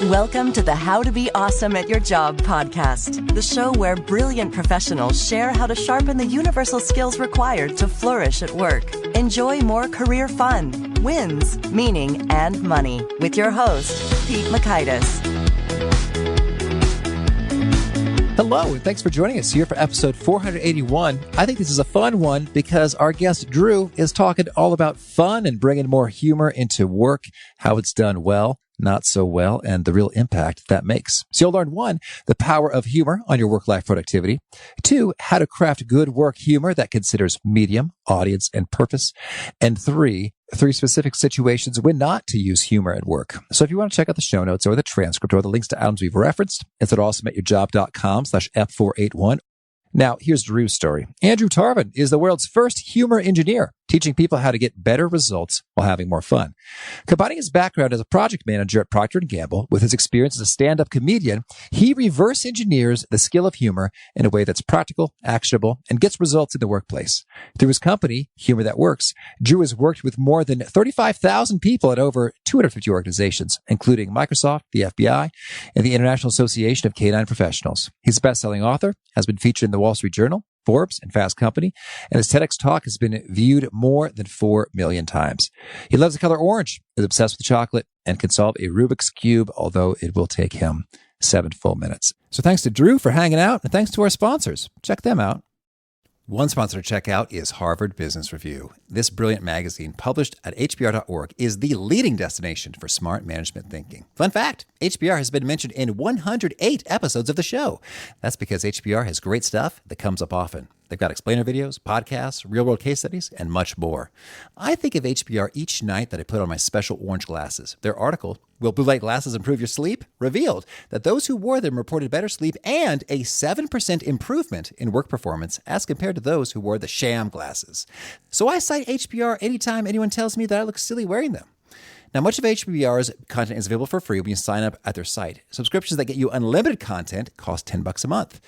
Welcome to the How to Be Awesome at Your Job podcast, the show where brilliant professionals share how to sharpen the universal skills required to flourish at work. Enjoy more career fun, wins, meaning, and money with your host, Pete Makaitis. Hello, and thanks for joining us here for episode 481. I think this is a fun one because our guest, Drew, is talking all about fun and bringing more humor into work, how it's done well, not so well, and the real impact that makes. So you'll learn 1, the power of humor on your work-life productivity. 2, how to craft good work humor that considers medium, audience, and purpose. And 3 specific situations when not to use humor at work. So if you want to check out the show notes or the transcript or the links to items we've referenced, it's at awesomeatyourjob.com/F481. Now, here's Drew's story. Andrew Tarvin is the world's first humor engineer, teaching people how to get better results while having more fun. Combining his background as a project manager at Procter & Gamble with his experience as a stand-up comedian, he reverse engineers the skill of humor in a way that's practical, actionable, and gets results in the workplace. Through his company, Humor That Works, Drew has worked with more than 35,000 people at over 250 organizations, including Microsoft, the FBI, and the International Association of Canine Professionals. He's a best-selling author, has been featured in the Wall Street Journal, Forbes, and Fast Company, and his TEDx talk has been viewed more than 4 million times. He loves the color orange, is obsessed with chocolate, and can solve a Rubik's Cube, although it will take him 7 full minutes. So thanks to Drew for hanging out, and thanks to our sponsors. Check them out. One sponsor to check out is Harvard Business Review. This brilliant magazine, published at hbr.org, is the leading destination for smart management thinking. Fun fact, HBR has been mentioned in 108 episodes of the show. That's because HBR has great stuff that comes up often. They've got explainer videos, podcasts, real-world case studies, and much more. I think of HBR each night that I put on my special orange glasses. Their article, Will Blue Light Glasses Improve Your Sleep?, revealed that those who wore them reported better sleep and a 7% improvement in work performance as compared to those who wore the sham glasses. So I cite HBR anytime anyone tells me that I look silly wearing them. Now, much of HBR's content is available for free when you sign up at their site. Subscriptions that get you unlimited content cost $10 a month.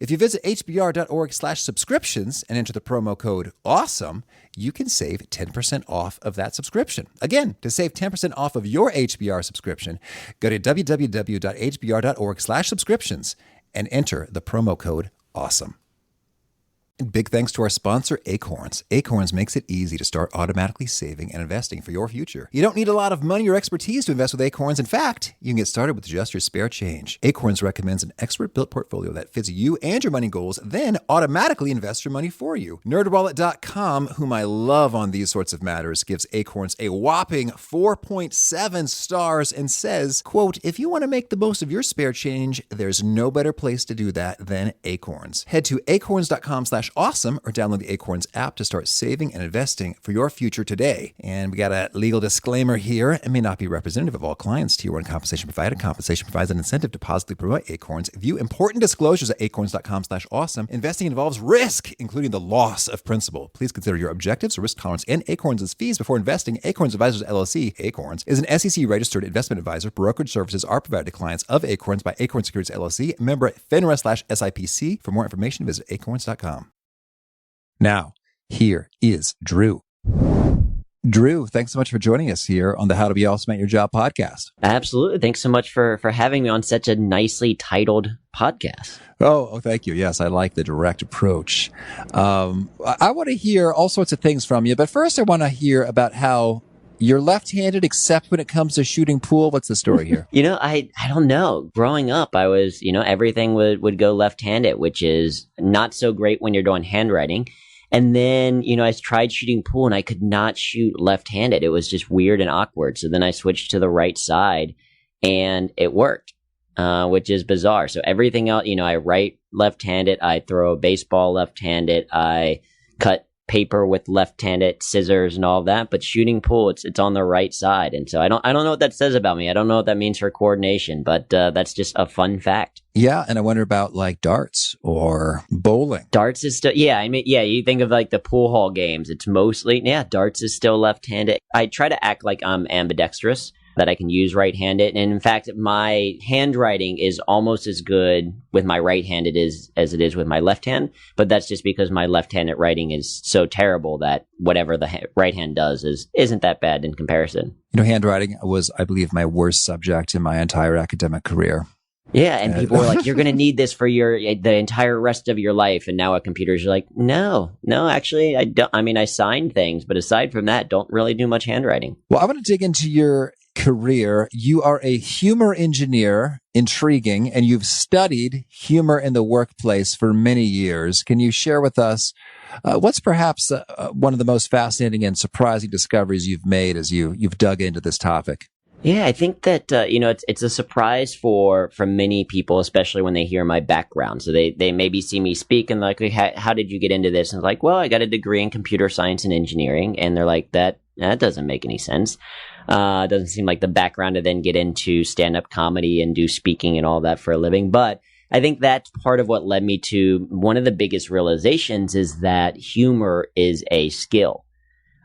If you visit hbr.org/subscriptions and enter the promo code AWESOME, you can save 10% off of that subscription. Again, to save 10% off of your HBR subscription, go to www.hbr.org/subscriptions and enter the promo code AWESOME. And big thanks to our sponsor, Acorns. Acorns makes it easy to start automatically saving and investing for your future. You don't need a lot of money or expertise to invest with Acorns. In fact, you can get started with just your spare change. Acorns recommends an expert-built portfolio that fits you and your money goals, then automatically invests your money for you. NerdWallet.com, whom I love on these sorts of matters, gives Acorns a whopping 4.7 stars and says, quote, if you want to make the most of your spare change, there's no better place to do that than Acorns. Head to acorns.com/awesome or download the Acorns app to start saving and investing for your future today. And we got a legal disclaimer here. It may not be representative of all clients. Tier 1 compensation provided. Compensation provides an incentive to positively promote Acorns. View important disclosures at acorns.com/awesome. Investing involves risk, including the loss of principal. Please consider your objectives, risk tolerance, and Acorns' fees before investing. Acorns Advisors LLC, Acorns, is an SEC-registered investment advisor. Brokerage services are provided to clients of Acorns by Acorns Securities LLC, member FINRA/SIPC. For more information, visit acorns.com. Now, here is Drew. Drew, thanks so much for joining us here on the How to Be Awesome at Your Job podcast. Absolutely. Thanks so much for having me on such a nicely titled podcast. Oh, thank you. Yes, I like the direct approach. I want to hear all sorts of things from you, but first I want to hear about how you're left-handed except when it comes to shooting pool. What's the story here? I don't know. Growing up, I was, everything would go left-handed, which is not so great when you're doing handwriting. And then, I tried shooting pool and I could not shoot left-handed. It was just weird and awkward. So then I switched to the right side and it worked, which is bizarre. So everything else, I write left-handed, I throw a baseball left-handed, I cut paper with left-handed scissors and all that, but shooting pool, it's on the right side. And so I don't know what that says about me. I don't know what that means for coordination, but that's just a fun fact. Yeah, and I wonder about like darts or bowling. Darts is still, you think of like the pool hall games. It's mostly, darts is still left-handed. I try to act like I'm ambidextrous, that I can use right-handed. And in fact, my handwriting is almost as good with my right hand as it is with my left hand. But that's just because my left-handed writing is so terrible that whatever the right hand does isn't that bad in comparison. Handwriting was, I believe, my worst subject in my entire academic career. Yeah, and people were like, "You're going to need this for the entire rest of your life." And now at computers, you're like, "No, actually, I don't. I mean, I sign things, but aside from that, don't really do much handwriting." Well, I want to dig into your career. You are a humor engineer, intriguing, and you've studied humor in the workplace for many years. Can you share with us what's perhaps one of the most fascinating and surprising discoveries you've made as you've dug into this topic? Yeah, I think that it's a surprise for many people, especially when they hear my background. So they maybe see me speak and like, how did you get into this? And it's like, well, I got a degree in computer science and engineering, and they're like, that doesn't make any sense. It doesn't seem like the background to then get into stand-up comedy and do speaking and all that for a living. But I think that's part of what led me to one of the biggest realizations is that humor is a skill.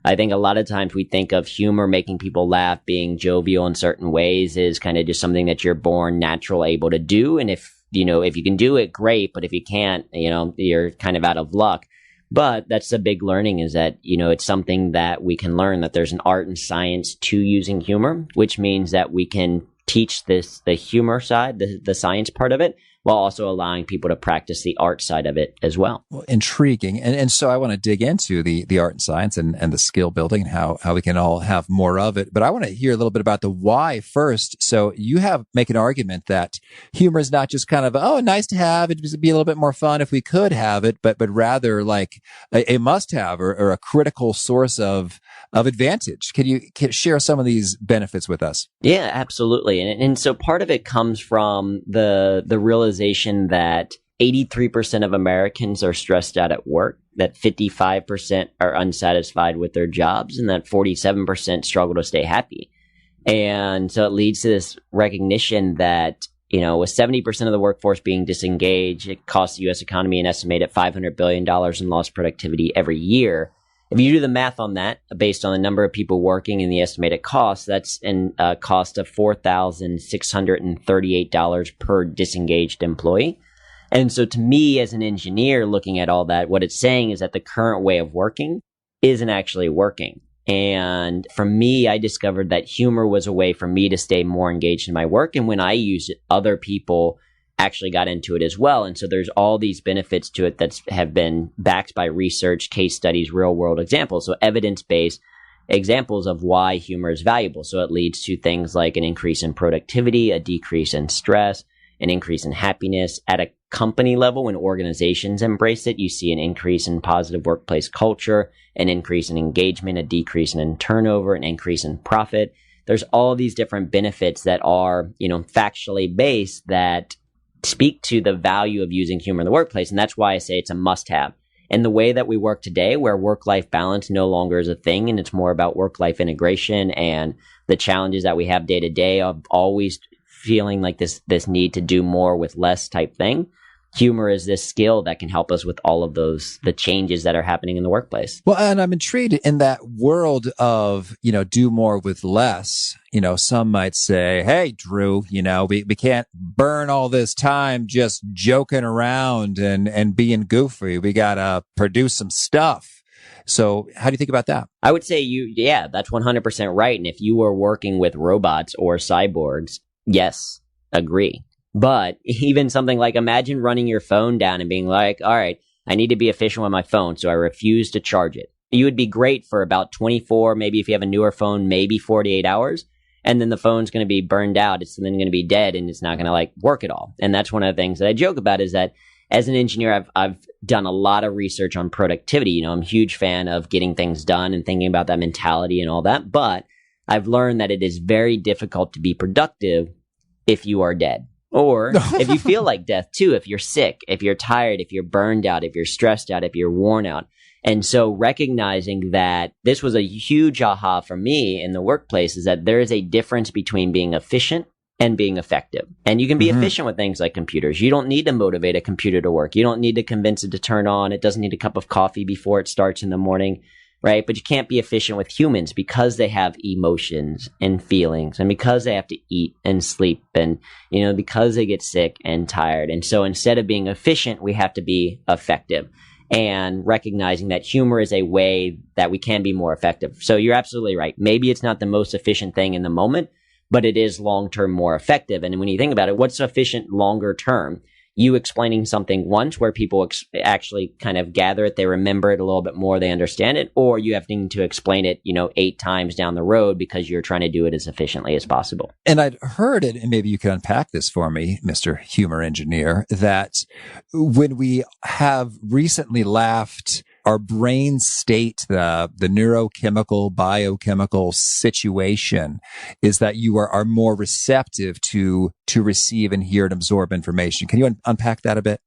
I think a lot of times we think of humor making people laugh, being jovial in certain ways is kind of just something that you're born natural able to do. And if you can do it, great. But if you can't, you're kind of out of luck. But that's the big learning is that, it's something that we can learn, that there's an art and science to using humor, which means that we can teach the humor side, the science part of it, while also allowing people to practice the art side of it as well. Well, intriguing. And so I want to dig into the art and science and the skill building and how we can all have more of it. But I want to hear a little bit about the why first. So you make an argument that humor is not just kind of, nice to have, it'd be a little bit more fun if we could have it, but rather like a must have or a critical source of advantage. Can you share some of these benefits with us? Yeah, absolutely. And so part of it comes from the realization that 83% of Americans are stressed out at work, that 55% are unsatisfied with their jobs, and that 47% struggle to stay happy. And so it leads to this recognition that, with 70% of the workforce being disengaged, it costs the U.S. economy an estimated $500 billion in lost productivity every year. If you do the math on that, based on the number of people working and the estimated cost, that's a cost of $4,638 per disengaged employee. And so to me, as an engineer looking at all that, what it's saying is that the current way of working isn't actually working. And for me, I discovered that humor was a way for me to stay more engaged in my work. And when I used it, other people actually got into it as well. And so there's all these benefits to it that have been backed by research, case studies, real world examples. So evidence-based examples of why humor is valuable. So it leads to things like an increase in productivity, a decrease in stress, an increase in happiness. At a company level, when organizations embrace it, you see an increase in positive workplace culture, an increase in engagement, a decrease in turnover, an increase in profit. There's all these different benefits that are, factually based that speak to the value of using humor in the workplace. And that's why I say it's a must-have. And the way that we work today, where work-life balance no longer is a thing, and it's more about work-life integration and the challenges that we have day to day of always feeling like this need to do more with less type thing. Humor is this skill that can help us with all of the changes that are happening in the workplace. Well, and I'm intrigued in that world of, do more with less. Some might say, hey, Drew, we can't burn all this time just joking around and being goofy. We got to produce some stuff. So how do you think about that? I would say that's 100% right. And if you were working with robots or cyborgs, yes, agree. But even something like imagine running your phone down and being like, all right, I need to be efficient with my phone, so I refuse to charge it. You would be great for about 24, maybe if you have a newer phone, maybe 48 hours. And then the phone's going to be burned out. It's then going to be dead and it's not going to work at all. And that's one of the things that I joke about is that as an engineer, I've done a lot of research on productivity. I'm a huge fan of getting things done and thinking about that mentality and all that. But I've learned that it is very difficult to be productive if you are dead. Or if you feel like death too, if you're sick, if you're tired, if you're burned out, if you're stressed out, if you're worn out. And so recognizing that this was a huge aha for me in the workplace is that there is a difference between being efficient and being effective. And you can be efficient with things like computers. You don't need to motivate a computer to work. You don't need to convince it to turn on. It doesn't need a cup of coffee before it starts in the morning. right? But you can't be efficient with humans because they have emotions and feelings, and because they have to eat and sleep, and, because they get sick and tired. And so instead of being efficient, we have to be effective, and recognizing that humor is a way that we can be more effective. So you're absolutely right. Maybe it's not the most efficient thing in the moment, but it is long-term more effective. And when you think about it, what's efficient longer term? You explaining something once where people actually kind of gather it, they remember it a little bit more, they understand it, or you having to explain it, 8 times down the road because you're trying to do it as efficiently as possible. And I'd heard it, and maybe you can unpack this for me, Mr. Humor Engineer, that when we have recently laughed, our brain state, the neurochemical, biochemical situation is that you are more receptive to receive and hear and absorb information. Can you unpack that a bit?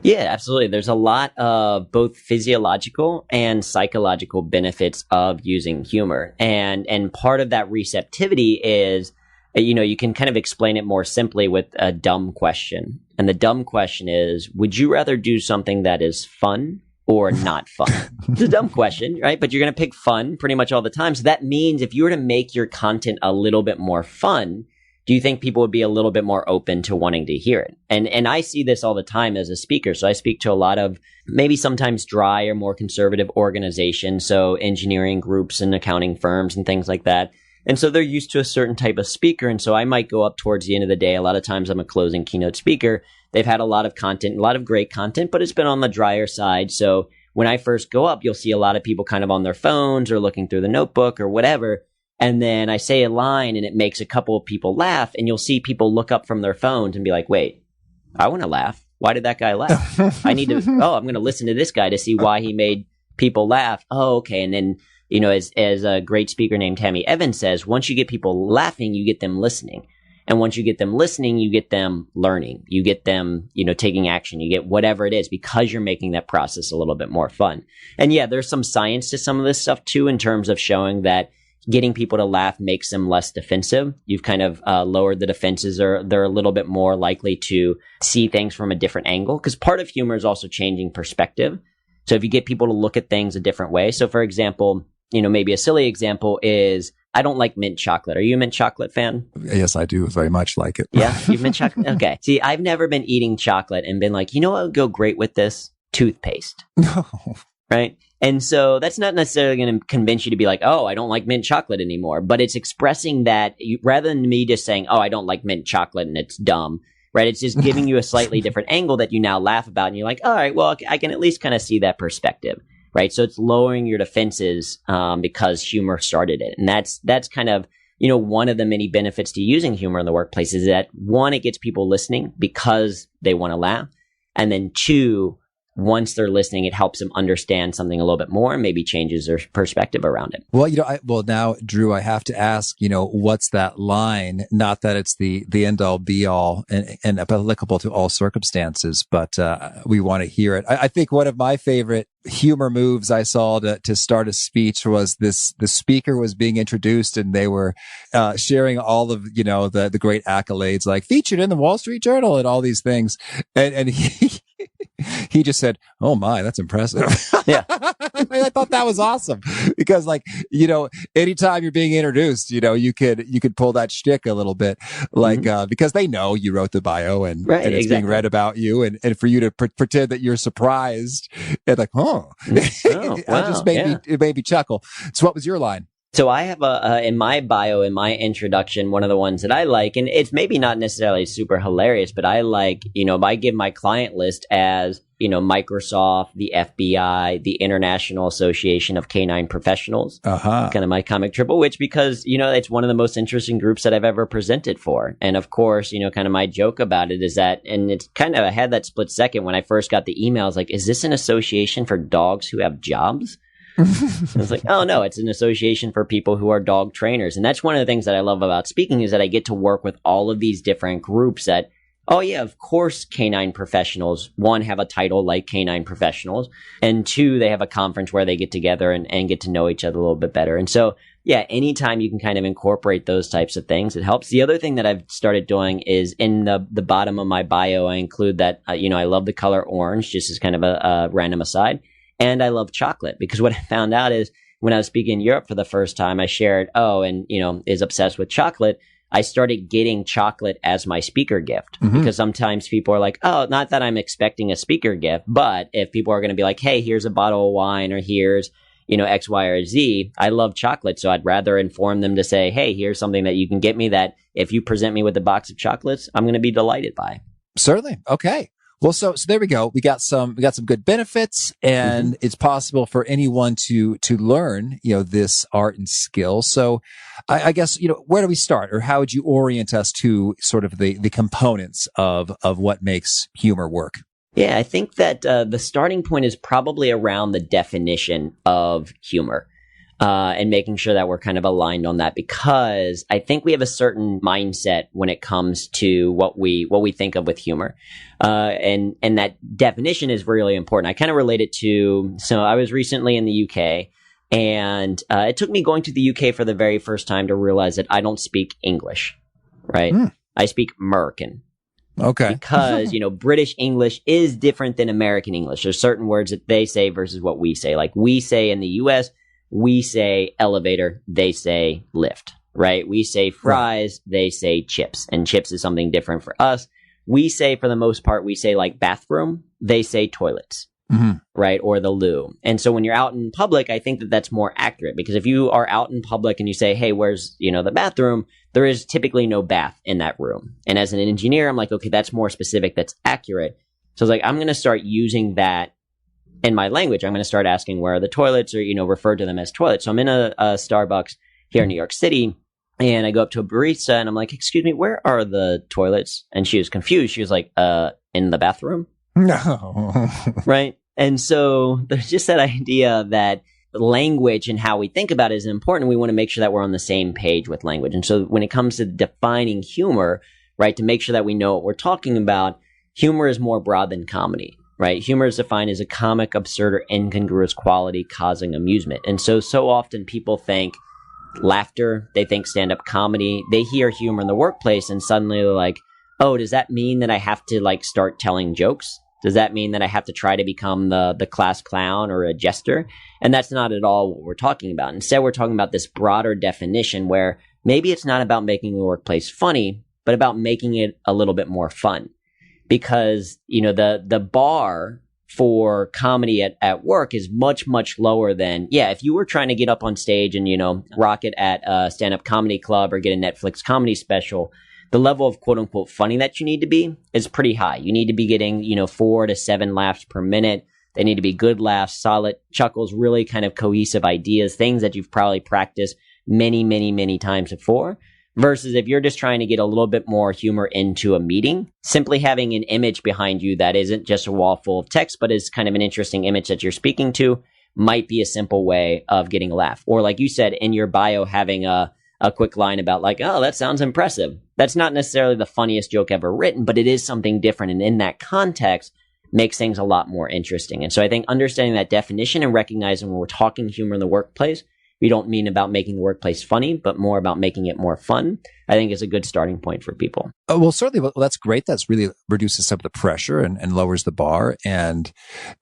Yeah, absolutely. There's a lot of both physiological and psychological benefits of using humor. And part of that receptivity is, you can kind of explain it more simply with a dumb question. And the dumb question is, would you rather do something that is fun or not fun? It's a dumb question, right? But you're going to pick fun pretty much all the time. So that means if you were to make your content a little bit more fun, do you think people would be a little bit more open to wanting to hear it? And I see this all the time as a speaker. So I speak to a lot of maybe sometimes dry or more conservative organizations, so engineering groups and accounting firms and things like that. And so they're used to a certain type of speaker. And so I might go up towards the end of the day. A lot of times I'm a closing keynote speaker. They've had a lot of content, a lot of great content, but it's been on the drier side. So when I first go up, you'll see a lot of people kind of on their phones or looking through the notebook or whatever. And then I say a line and it makes a couple of people laugh, and you'll see people look up from their phones and be like, wait, I want to laugh. Why did that guy laugh? I'm going to listen to this guy to see why he made people laugh. Oh, okay. And then, as a great speaker named Tammy Evans says, once you get people laughing, you get them listening. And once you get them listening, you get them learning. You get them, taking action. You get whatever it is because you're making that process a little bit more fun. And yeah, there's some science to some of this stuff too, in terms of showing that getting people to laugh makes them less defensive. You've kind of lowered the defenses, or they're a little bit more likely to see things from a different angle. Because part of humor is also changing perspective. So if you get people to look at things a different way. So for example, maybe a silly example is, I don't like mint chocolate. Are you a mint chocolate fan? Yes, I do very much like it. Yeah, you've mint chocolate? Okay. See, I've never been eating chocolate and been like, what would go great with this? Toothpaste. No. Right? And so that's not necessarily going to convince you to be like, oh, I don't like mint chocolate anymore. But it's expressing that rather than me just saying, oh, I don't like mint chocolate and it's dumb, right? It's just giving you a slightly different angle that you now laugh about. And you're like, all right, well, I can at least kind of see that perspective, right? So it's lowering your defenses because humor started it. And that's kind of, one of the many benefits to using humor in the workplace is that, one, it gets people listening because they want to laugh. And then two, once they're listening, it helps them understand something a little bit more and maybe changes their perspective around it. Well, now, Drew, I have to ask, what's that line? Not that it's the end all be all and applicable to all circumstances, but we want to hear it. I think one of my favorite humor moves I saw to start a speech was the speaker was being introduced and they were sharing all of, the great accolades, like featured in the Wall Street Journal and all these things. And he just said, "Oh my, that's impressive." Yeah. I thought that was awesome because anytime you're being introduced, you could pull that shtick a little bit, because they know you wrote the bio and it's exactly being read about you, and for you to pretend that you're surprised and like, it made me chuckle. So what was your line? So I have in my bio, in my introduction, one of the ones that I like, and it's maybe not necessarily super hilarious, but I like, I give my client list as, Microsoft, the FBI, the International Association of Canine Professionals, kind of my comic triple, which because, it's one of the most interesting groups that I've ever presented for. And of course, kind of my joke about it is that, and it's kind of, I had that split second when I first got the email, I was like, is this an association for dogs who have jobs? It's like, oh no, it's an association for people who are dog trainers. And that's one of the things that I love about speaking is that I get to work with all of these different groups that, oh yeah, of course, canine professionals, one, have a title like canine professionals, and two, they have a conference where they get together and get to know each other a little bit better. And so, yeah, anytime you can kind of incorporate those types of things, it helps. The other thing that I've started doing is in the bottom of my bio, I include that, I love the color orange, just as kind of a random aside. And I love chocolate because what I found out is when I was speaking in Europe for the first time, I shared, and, is obsessed with chocolate. I started getting chocolate as my speaker gift because sometimes people are like, oh, not that I'm expecting a speaker gift, but if people are going to be like, hey, here's a bottle of wine or here's, X, Y, or Z, I love chocolate. So I'd rather inform them to say, hey, here's something that you can get me that if you present me with a box of chocolates, I'm going to be delighted by. Certainly. Okay. Well, so there we go. We got some good benefits, and it's possible for anyone to learn, this art and skill. So I guess, where do we start, or how would you orient us to sort of the components of what makes humor work? Yeah, I think that the starting point is probably around the definition of humor. And making sure that we're kind of aligned on that, because I think we have a certain mindset when it comes to what we think of with humor. And that definition is really important. I kind of relate it to, so I was recently in the UK, and it took me going to the UK for the very first time to realize that I don't speak English, right? I speak American. Okay. Because, British English is different than American English. There's certain words that they say versus what we say. Like we say in the US, we say elevator, they say lift, right? We say fries, they say chips, and chips is something different for us. We say, for the most part, we say like bathroom, they say toilets, right? Or the loo. And so when you're out in public, I think that that's more accurate, because if you are out in public and you say, hey, where's, the bathroom? There is typically no bath in that room. And as an engineer, I'm like, okay, that's more specific, that's accurate. So I was like, I'm going to start using that in my language. I'm going to start asking where are the toilets, or, refer to them as toilets. So I'm in a Starbucks here in New York City, and I go up to a barista and I'm like, excuse me, where are the toilets? And she was confused. She was like, in the bathroom? No. Right. And so there's just that idea that language and how we think about it is important. We want to make sure that we're on the same page with language. And so when it comes to defining humor, right, to make sure that we know what we're talking about, humor is more broad than comedy. Right? Humor is defined as a comic, absurd, or incongruous quality causing amusement. And so often people think laughter, they think stand-up comedy, they hear humor in the workplace, and suddenly they're like, oh, does that mean that I have to start telling jokes? Does that mean that I have to try to become the class clown or a jester? And that's not at all what we're talking about. Instead, we're talking about this broader definition where maybe it's not about making the workplace funny, but about making it a little bit more fun. Because, the bar for comedy at work is much, much lower than, if you were trying to get up on stage and, rock it at a stand-up comedy club or get a Netflix comedy special, the level of quote unquote funny that you need to be is pretty high. You need to be getting, 4 to 7 laughs per minute. They need to be good laughs, solid chuckles, really kind of cohesive ideas, things that you've probably practiced many, many, many times before. Versus if you're just trying to get a little bit more humor into a meeting, simply having an image behind you that isn't just a wall full of text, but is kind of an interesting image that you're speaking to might be a simple way of getting a laugh. Or like you said, in your bio, having a quick line about like, oh, that sounds impressive. That's not necessarily the funniest joke ever written, but it is something different. And in that context, makes things a lot more interesting. And so I think understanding that definition and recognizing when we're talking humor in the workplace, we don't mean about making the workplace funny, but more about making it more fun, I think is a good starting point for people. Oh, well, certainly. Well, that's great. That's really reduces some of the pressure and lowers the bar. And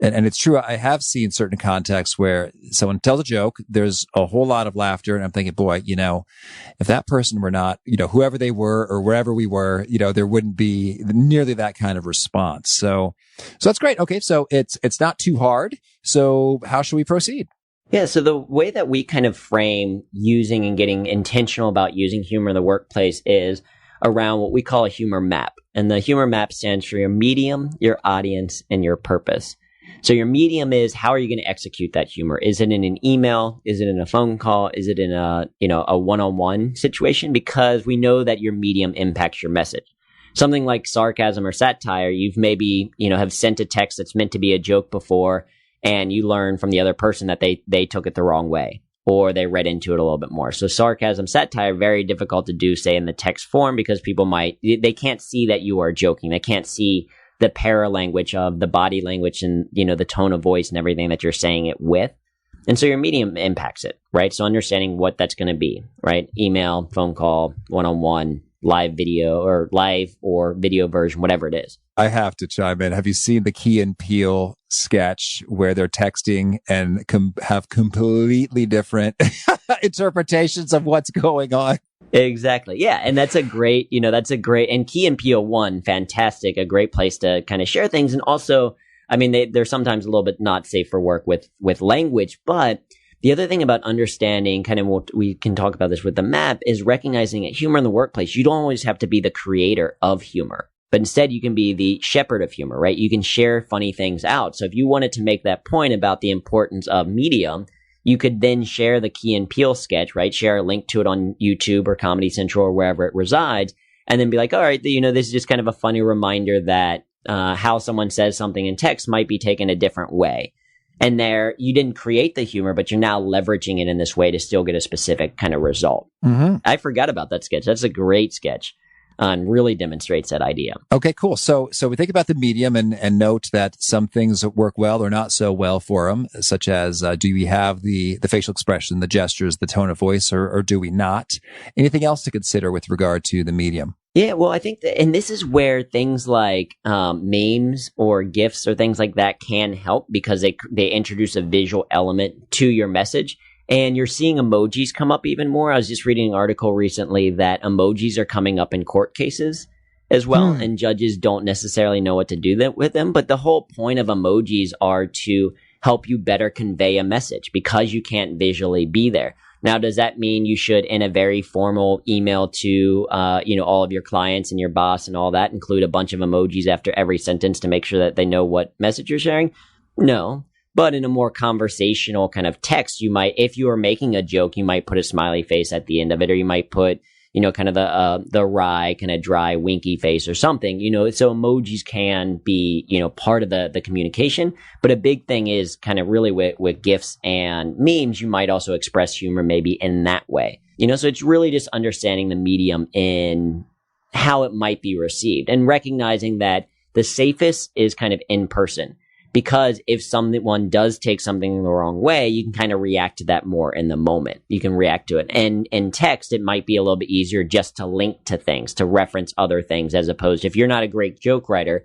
it's true. I have seen certain contexts where someone tells a joke, there's a whole lot of laughter. And I'm thinking, boy, if that person were not, whoever they were or wherever we were, there wouldn't be nearly that kind of response. So that's great. Okay. So it's not too hard. So how should we proceed? Yeah, so the way that we kind of frame using and getting intentional about using humor in the workplace is around what we call a humor map. And the humor map stands for your medium, your audience, and your purpose. So your medium is how are you going to execute that humor? Is it in an email? Is it in a phone call? Is it in a one-on-one situation? Because we know that your medium impacts your message. Something like sarcasm or satire, you've maybe, have sent a text that's meant to be a joke before, and you learn from the other person that they took it the wrong way, or they read into it a little bit more. So sarcasm, satire, very difficult to do, say, in the text form, because people they can't see that you are joking. They can't see the paralanguage of the body language and, the tone of voice and everything that you're saying it with. And so your medium impacts it, right? So understanding what that's going to be, right? Email, phone call, one-on-one, live video or video version, whatever it is. I have to chime in. Have you seen the Key and Peele sketch where they're texting and have completely different interpretations of what's going on? Exactly. Yeah. And that's a great, and Key and Peele one, fantastic, a great place to kind of share things. And also, I mean, they're sometimes a little bit not safe for work with language, but the other thing about understanding, kind of what we can talk about this with the map, is recognizing that humor in the workplace, you don't always have to be the creator of humor, but instead you can be the shepherd of humor, right? You can share funny things out. So if you wanted to make that point about the importance of medium, you could then share the Key and Peele sketch, right? Share a link to it on YouTube or Comedy Central or wherever it resides, and then be like, all right, this is just kind of a funny reminder that how someone says something in text might be taken a different way. And there, you didn't create the humor, but you're now leveraging it in this way to still get a specific kind of result. Mm-hmm. I forgot about that sketch. That's a great sketch. And really demonstrates that idea. Okay, cool. So we think about the medium and note that some things work well or not so well for them, such as do we have the facial expression, the gestures, the tone of voice, or do we not? Anything else to consider with regard to the medium? Yeah, well, I think and this is where things like memes or GIFs or things like that can help, because they introduce a visual element to your message. And you're seeing emojis come up even more. I was just reading an article recently that emojis are coming up in court cases as well, and judges don't necessarily know what to do with them. But the whole point of emojis are to help you better convey a message because you can't visually be there. Now, does that mean you should, in a very formal email to all of your clients and your boss and all that, include a bunch of emojis after every sentence to make sure that they know what message you're sharing? No. But in a more conversational kind of text, you might, if you are making a joke, you might put a smiley face at the end of it, or you might put, kind of the wry, kind of dry, winky face or something, so emojis can be, part of the communication. But a big thing is kind of really with GIFs and memes, you might also express humor maybe in that way, so it's really just understanding the medium in how it might be received and recognizing that the safest is kind of in person. Because if someone does take something the wrong way, you can kind of react to that more in the moment. You can react to it. And in text, it might be a little bit easier just to link to things, to reference other things, as opposed to if you're not a great joke writer,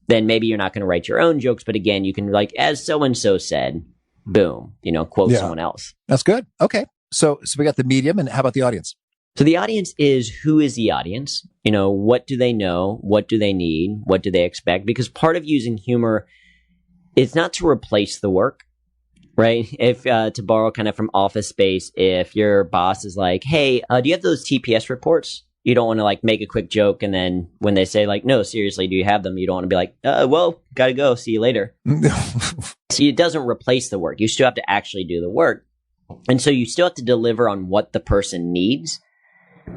then maybe you're not going to write your own jokes. But again, you can as so-and-so said, boom, quote someone else. That's good. Okay. So we got the medium, and how about the audience? So the audience is, who is the audience? What do they know? What do they need? What do they expect? Because part of using humor, it's not to replace the work, right? If to borrow kind of from Office Space, if your boss is like, hey, do you have those TPS reports? You don't want to make a quick joke. And then when they say no, seriously, do you have them? You don't want to be like, well, got to go. See you later. See, it doesn't replace the work. You still have to actually do the work. And so you still have to deliver on what the person needs,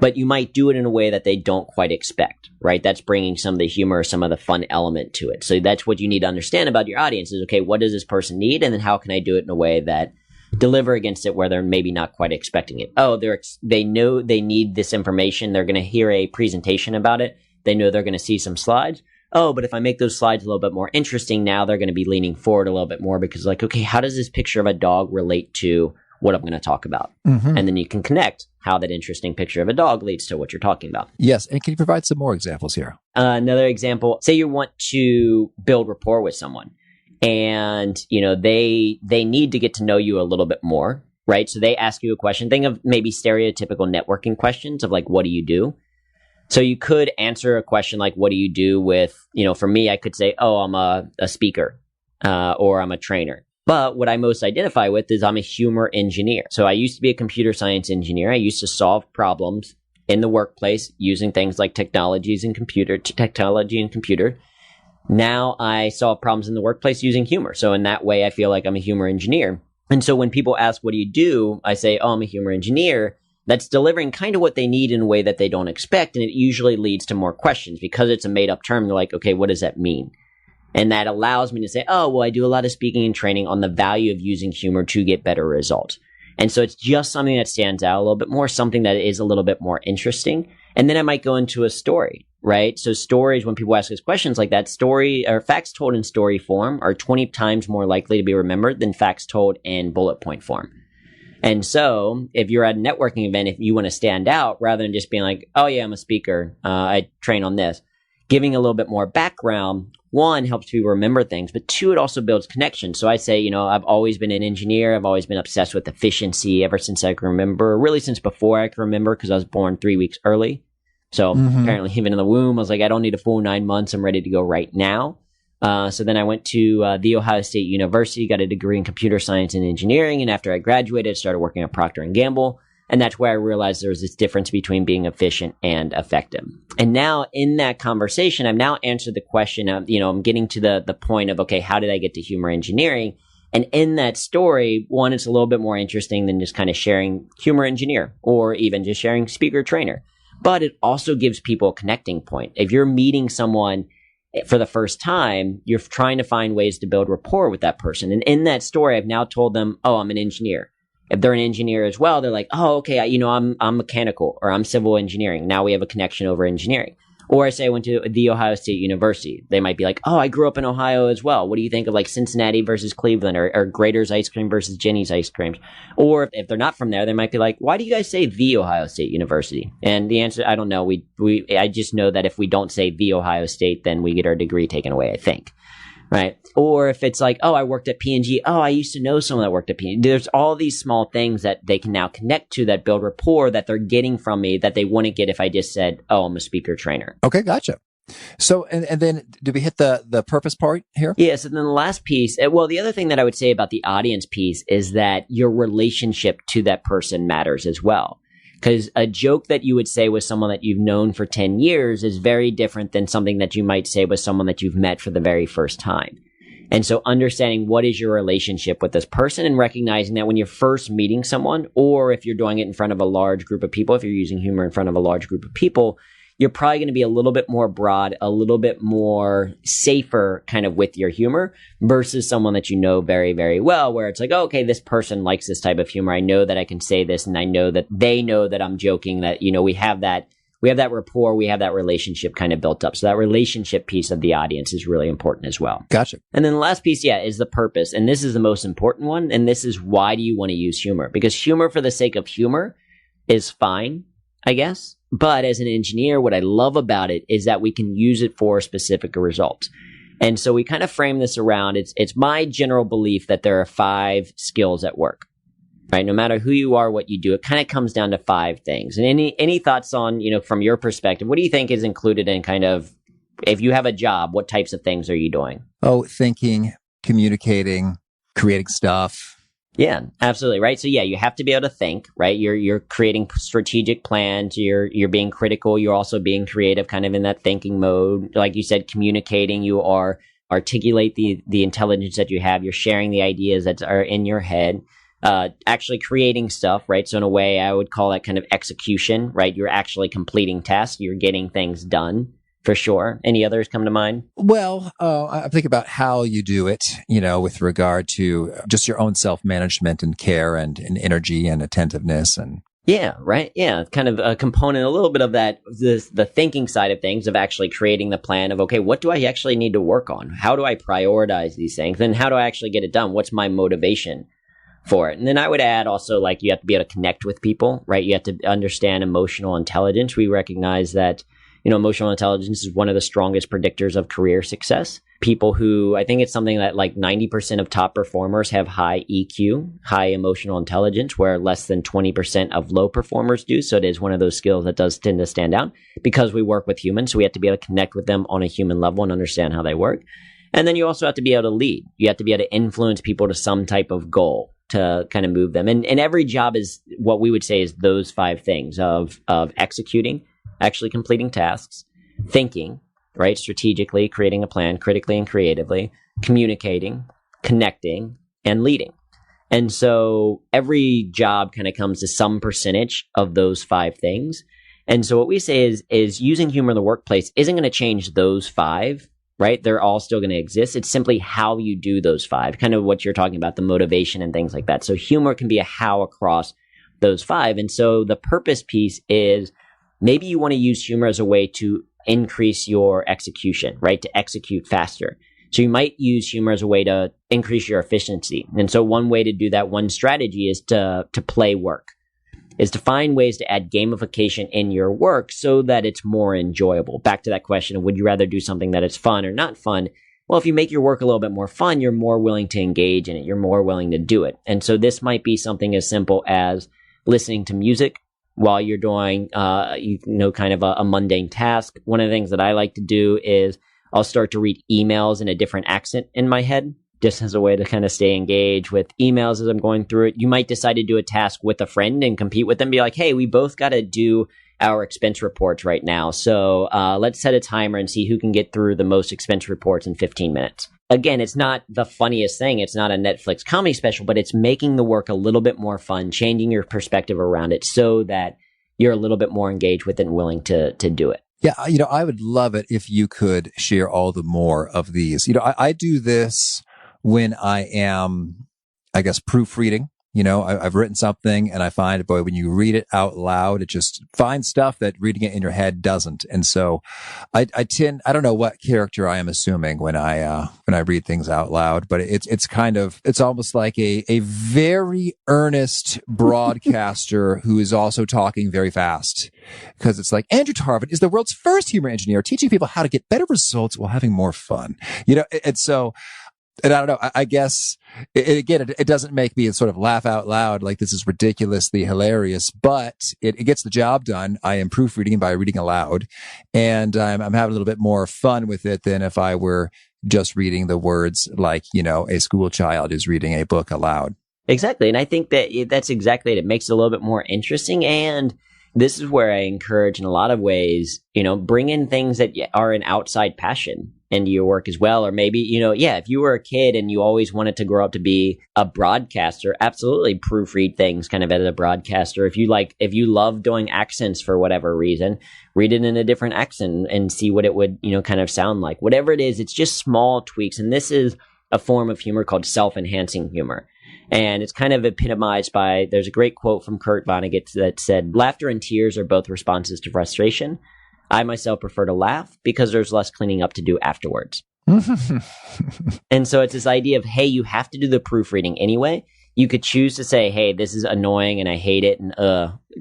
but you might do it in a way that they don't quite expect, right? That's bringing some of the humor, some of the fun element to it. So that's what you need to understand about your audience is, okay, what does this person need? And then how can I do it in a way that deliver against it where they're maybe not quite expecting it? Oh, they know they need this information. They're going to hear a presentation about it. They know they're going to see some slides. Oh, but if I make those slides a little bit more interesting, now they're going to be leaning forward a little bit more because okay, how does this picture of a dog relate to what I'm going to talk about? Mm-hmm. And then you can connect how that interesting picture of a dog leads to what you're talking about. Yes. And can you provide some more examples here? Another example, say you want to build rapport with someone and, they need to get to know you a little bit more, right? So they ask you a question. Think of maybe stereotypical networking questions of what do you do? So you could answer a question like, what do you do with, for me, I could say, oh, I'm a speaker or I'm a trainer. But what I most identify with is I'm a humor engineer. So I used to be a computer science engineer. I used to solve problems in the workplace using things like technology and computer. Now I solve problems in the workplace using humor. So in that way, I feel like I'm a humor engineer. And so when people ask, what do you do? I say, oh, I'm a humor engineer. That's delivering kind of what they need in a way that they don't expect. And it usually leads to more questions because it's a made up term. They're like, okay, what does that mean? And that allows me to say, oh, well, I do a lot of speaking and training on the value of using humor to get better results. And so it's just something that stands out a little bit more, something that is a little bit more interesting. And then I might go into a story, right? So stories, when people ask us questions like that, story or facts told in story form are 20 times more likely to be remembered than facts told in bullet point form. And so if you're at a networking event, if you want to stand out rather than just being like, oh yeah, I'm a speaker, I train on this, giving a little bit more background, one, helps people remember things, but two, it also builds connections. So I say, I've always been an engineer. I've always been obsessed with efficiency ever since I can remember, really since before I can remember, because I was born 3 weeks early. So apparently even in the womb, I was like, I don't need a full 9 months. I'm ready to go right now. So then I went to The Ohio State University, got a degree in computer science and engineering. And after I graduated, I started working at Procter & Gamble. And that's where I realized there was this difference between being efficient and effective. And now in that conversation, I've now answered the question of, I'm getting to the point of, okay, how did I get to humor engineering? And in that story, one, it's a little bit more interesting than just kind of sharing humor engineer or even just sharing speaker trainer. But it also gives people a connecting point. If you're meeting someone for the first time, you're trying to find ways to build rapport with that person. And in that story, I've now told them, oh, I'm an engineer. If they're an engineer as well, they're like, oh, okay, I'm mechanical or I'm civil engineering. Now we have a connection over engineering. Or I say I went to The Ohio State University. They might be like, oh, I grew up in Ohio as well. What do you think of like Cincinnati versus Cleveland or Grater's ice cream versus Jenny's ice creams? Or if they're not from there, they might be like, why do you guys say The Ohio State University? And the answer, I don't know. I just know that if we don't say The Ohio State, then we get our degree taken away, I think. Right. Or if it's like, oh, I worked at P&G. Oh, I used to know someone that worked at P&G. There's all these small things that they can now connect to that build rapport that they're getting from me that they wouldn't get if I just said, oh, I'm a speaker trainer. Okay, gotcha. So, and then did we hit the purpose part here? Yeah. So then the last piece, well, the other thing that I would say about the audience piece is that your relationship to that person matters as well. Because a joke that you would say with someone that you've known for 10 years is very different than something that you might say with someone that you've met for the very first time. And so understanding what is your relationship with this person and recognizing that when you're first meeting someone, or if you're doing it in front of a large group of people, if you're using humor in front of a large group of people, you're probably going to be a little bit more broad, a little bit more safer kind of with your humor versus someone that you know very, very well, where it's like, oh, okay, this person likes this type of humor. I know that I can say this and I know that they know that I'm joking, that, we have that rapport, we have that relationship kind of built up. So that relationship piece of the audience is really important as well. Gotcha. And then the last piece, is the purpose. And this is the most important one. And this is why do you want to use humor? Because humor for the sake of humor is fine, I guess. But as an engineer, what I love about it is that we can use it for specific results. And so we kind of frame this around, it's my general belief that there are 5 skills at work, right? No matter who you are, what you do, it kind of comes down to 5 things. And any thoughts on, from your perspective, what do you think is included in kind of, if you have a job, what types of things are you doing? Oh, thinking, communicating, creating stuff. Yeah, absolutely. Right. So you have to be able to think, right? You're creating strategic plans. You're being critical. You're also being creative kind of in that thinking mode. Like you said, communicating, you are articulate the intelligence that you have. You're sharing the ideas that are in your head, actually creating stuff, right? So in a way, I would call that kind of execution, right? You're actually completing tasks. You're getting things done. For sure. Any others come to mind? Well, I'm thinking about how you do it, with regard to just your own self-management and care and energy and attentiveness and. Yeah, right. Yeah. Kind of a component, a little bit of that, the thinking side of things of actually creating the plan of, okay, what do I actually need to work on? How do I prioritize these things? And how do I actually get it done? What's my motivation for it? And then I would add also, like, you have to be able to connect with people, right? You have to understand emotional intelligence. We recognize that emotional intelligence is one of the strongest predictors of career success. People who, I think it's something that like 90% of top performers have high EQ, high emotional intelligence, where less than 20% of low performers do. So it is one of those skills that does tend to stand out because we work with humans. So we have to be able to connect with them on a human level and understand how they work. And then you also have to be able to lead. You have to be able to influence people to some type of goal to kind of move them. And every job is what we would say is those 5 things of executing, actually completing tasks, thinking, right? Strategically, creating a plan, critically and creatively, communicating, connecting, and leading. And so every job kind of comes to some percentage of those 5 things. And so what we say is using humor in the workplace isn't going to change those 5, right? They're all still going to exist. It's simply how you do those 5, kind of what you're talking about, the motivation and things like that. So humor can be a how across those 5. And so the purpose piece is maybe you want to use humor as a way to increase your execution, right? To execute faster. So you might use humor as a way to increase your efficiency. And so one way to do that, one strategy is to play work, is to find ways to add gamification in your work so that it's more enjoyable. Back to that question of would you rather do something that is fun or not fun? Well, if you make your work a little bit more fun, you're more willing to engage in it. You're more willing to do it. And so this might be something as simple as listening to music while you're doing, kind of a mundane task. One of the things that I like to do is I'll start to read emails in a different accent in my head, just as a way to kind of stay engaged with emails as I'm going through it. You might decide to do a task with a friend and compete with them. Be like, hey, we both got to do our expense reports right now. So let's set a timer and see who can get through the most expense reports in 15 minutes. Again, it's not the funniest thing. It's not a Netflix comedy special, but it's making the work a little bit more fun, changing your perspective around it so that you're a little bit more engaged with it and willing to do it. Yeah, I would love it if you could share all the more of these. I do this when I am, I guess, proofreading. I've written something and I find, boy, when you read it out loud, it just finds stuff that reading it in your head doesn't. And so I don't know what character I am assuming when I read things out loud, but it's almost like a very earnest broadcaster who is also talking very fast, because it's like, Andrew Tarvin is the world's first humor engineer, teaching people how to get better results while having more fun. And so, and I don't know, I guess, it doesn't make me sort of laugh out loud like this is ridiculously hilarious, but it gets the job done. I am proofreading by reading aloud, and I'm having a little bit more fun with it than if I were just reading the words like, a school child is reading a book aloud. Exactly. And I think that's exactly it. It makes it a little bit more interesting. And this is where I encourage in a lot of ways, bring in things that are an outside passion into your work as well. Or maybe, if you were a kid and you always wanted to grow up to be a broadcaster, absolutely proofread things kind of as a broadcaster. If you love doing accents for whatever reason, read it in a different accent and see what it would, kind of sound like. Whatever it is, it's just small tweaks. And this is a form of humor called self-enhancing humor. And it's kind of epitomized by, there's a great quote from Kurt Vonnegut that said, laughter and tears are both responses to frustration. I myself prefer to laugh because there's less cleaning up to do afterwards. And so it's this idea of, hey, you have to do the proofreading anyway. You could choose to say, hey, this is annoying and I hate it and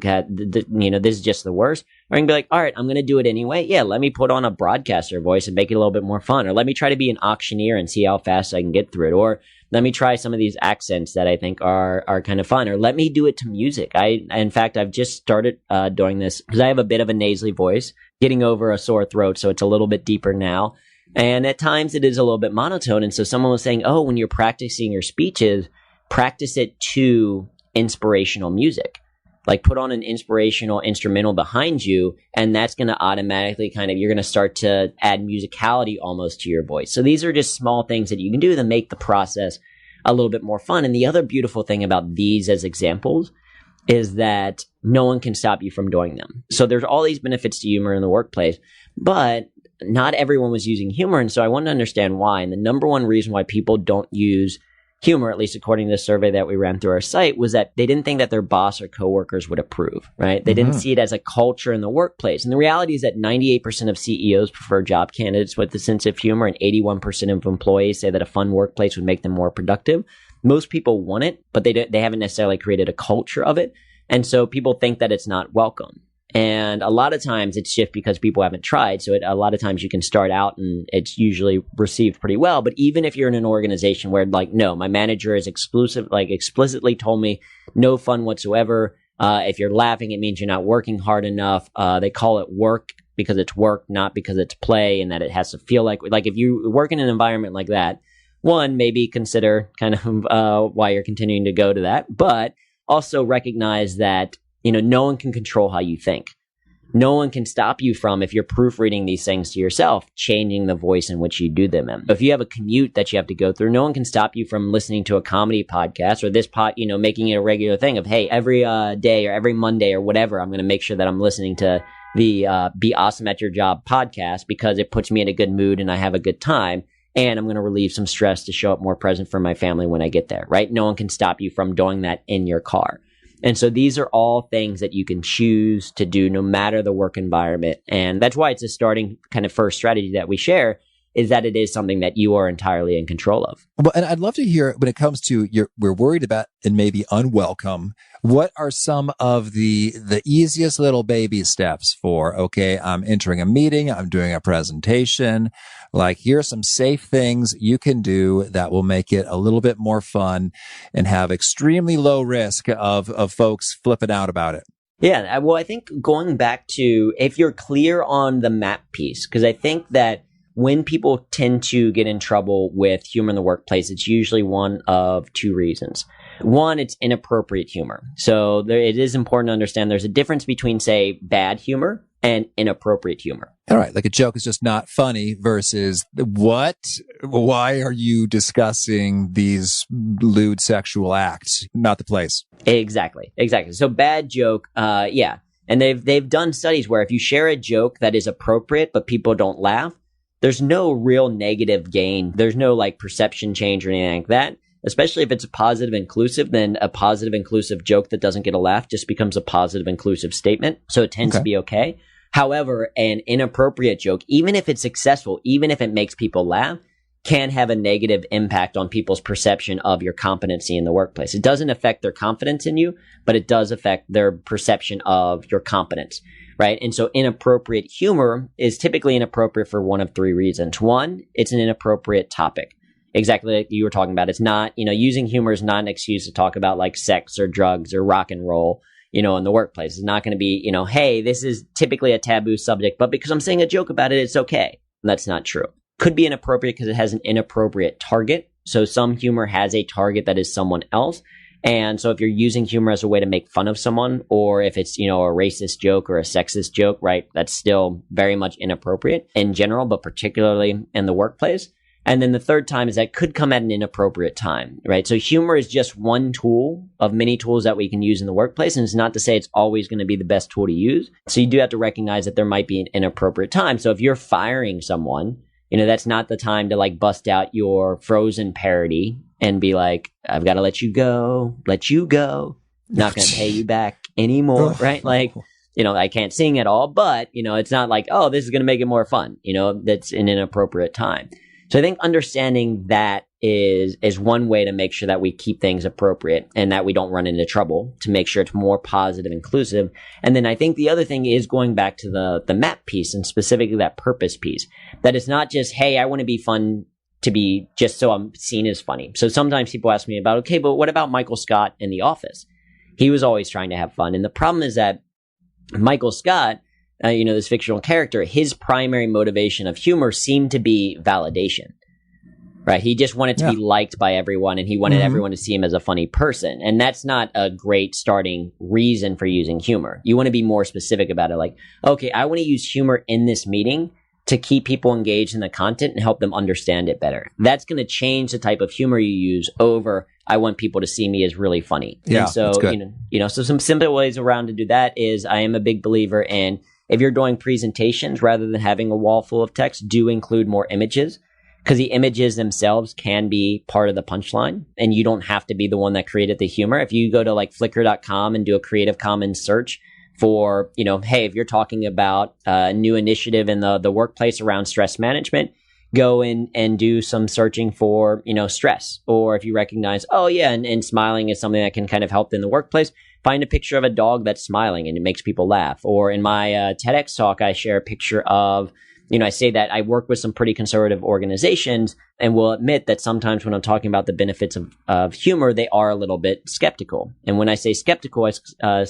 God, this is just the worst. Or you can be like, all right, I'm going to do it anyway. Yeah, let me put on a broadcaster voice and make it a little bit more fun. Or let me try to be an auctioneer and see how fast I can get through it. Or let me try some of these accents that I think are kind of fun. Or let me do it to music. In fact, I've just started doing this because I have a bit of a nasally voice, getting over a sore throat, so it's a little bit deeper now. And at times it is a little bit monotone. And so someone was saying, oh, when you're practicing your speeches, practice it to inspirational music. Like put on an inspirational instrumental behind you, and that's going to automatically you're going to start to add musicality almost to your voice. So these are just small things that you can do to make the process a little bit more fun. And the other beautiful thing about these as examples is that no one can stop you from doing them. So there's all these benefits to humor in the workplace, but not everyone was using humor. And so I wanted to understand why. And the number one reason why people don't use humor, at least according to the survey that we ran through our site, was that they didn't think that their boss or coworkers would approve, right? They didn't see it as a culture in the workplace. And the reality is that 98% of CEOs prefer job candidates with a sense of humor, and 81% of employees say that a fun workplace would make them more productive. Most people want it, but they haven't necessarily created a culture of it. And so people think that it's not welcome. And a lot of times it's just because people haven't tried. So a lot of times you can start out and it's usually received pretty well. But even if you're in an organization where no, my manager is explicitly told me no fun whatsoever. If you're laughing, it means you're not working hard enough. They call it work because it's work, not because it's play, and that it has to feel like if you work in an environment like that, one, maybe consider kind of why you're continuing to go to that, but also recognize that no one can control how you think. No one can stop you from, if you're proofreading these things to yourself, changing the voice in which you do them in. If you have a commute that you have to go through, no one can stop you from listening to a comedy podcast or this making it a regular thing of, hey, every day or every Monday or whatever, I'm going to make sure that I'm listening to the Be Awesome at Your Job podcast because it puts me in a good mood and I have a good time. And I'm going to relieve some stress to show up more present for my family when I get there, right? No one can stop you from doing that in your car. And so these are all things that you can choose to do no matter the work environment. And that's why it's a starting kind of first strategy that we share is that it is something that you are entirely in control of. Well, and I'd love to hear when it comes to we're worried about and maybe unwelcome. What are some of the easiest little baby steps for, okay, I'm entering a meeting, I'm doing a presentation. Like, here are some safe things you can do that will make it a little bit more fun and have extremely low risk of folks flipping out about it. Yeah, well, I think going back to if you're clear on the map piece, because I think that when people tend to get in trouble with humor in the workplace, it's usually one of two reasons. One, it's inappropriate humor. So it is important to understand there's a difference between, say, bad humor and inappropriate humor. All right. Like, a joke is just not funny versus what? Why are you discussing these lewd sexual acts? Not the place. Exactly. So bad joke. Yeah. And they've done studies where if you share a joke that is appropriate, but people don't laugh, there's no real negative gain. There's no like perception change or anything like that. Especially if it's a positive inclusive, then a positive inclusive joke that doesn't get a laugh just becomes a positive inclusive statement. So it tends to be okay. However, an inappropriate joke, even if it's successful, even if it makes people laugh, can have a negative impact on people's perception of your competency in the workplace. It doesn't affect their confidence in you, but it does affect their perception of your competence, right? And so inappropriate humor is typically inappropriate for one of three reasons. One, it's an inappropriate topic. Exactly like you were talking about. It's not, using humor is not an excuse to talk about like sex or drugs or rock and roll, in the workplace. It's not going to be, hey, this is typically a taboo subject, but because I'm saying a joke about it, it's okay. That's not true. Could be inappropriate because it has an inappropriate target. So some humor has a target that is someone else. And so if you're using humor as a way to make fun of someone, or if it's, a racist joke or a sexist joke, right, that's still very much inappropriate in general, but particularly in the workplace. And then the third time is that could come at an inappropriate time, right? So humor is just one tool of many tools that we can use in the workplace. And it's not to say it's always going to be the best tool to use. So you do have to recognize that there might be an inappropriate time. So if you're firing someone, that's not the time to like bust out your Frozen parody and be like, I've got to let you go, not going to pay you back anymore, right? Like, I can't sing at all, but, it's not like, oh, this is going to make it more fun. That's an inappropriate time. So I think understanding that is one way to make sure that we keep things appropriate and that we don't run into trouble, to make sure it's more positive, inclusive. And then I think the other thing is going back to the map piece, and specifically that purpose piece, that it's not just, hey, I want to be fun to be just so I'm seen as funny. So sometimes people ask me about, okay, but what about Michael Scott in The Office? He was always trying to have fun. And the problem is that Michael Scott, this fictional character, his primary motivation of humor seemed to be validation, right? He just wanted to be liked by everyone, and he wanted everyone to see him as a funny person. And that's not a great starting reason for using humor. You want to be more specific about it. Like, okay, I want to use humor in this meeting to keep people engaged in the content and help them understand it better. That's going to change the type of humor you use over, I want people to see me as really funny. Yeah, and so, that's good. So some simple ways around to do that is, I am a big believer in, if you're doing presentations, rather than having a wall full of text, do include more images, because the images themselves can be part of the punchline, and you don't have to be the one that created the humor. If you go to like Flickr.com and do a Creative Commons search for, hey, if you're talking about a new initiative in the workplace around stress management, go in and do some searching for, stress. Or if you recognize, oh yeah, and smiling is something that can kind of help in the workplace, find a picture of a dog that's smiling and it makes people laugh. Or in my TEDx talk, I share a picture of, I say that I work with some pretty conservative organizations, and will admit that sometimes when I'm talking about the benefits of humor, they are a little bit skeptical. And when I say skeptical, I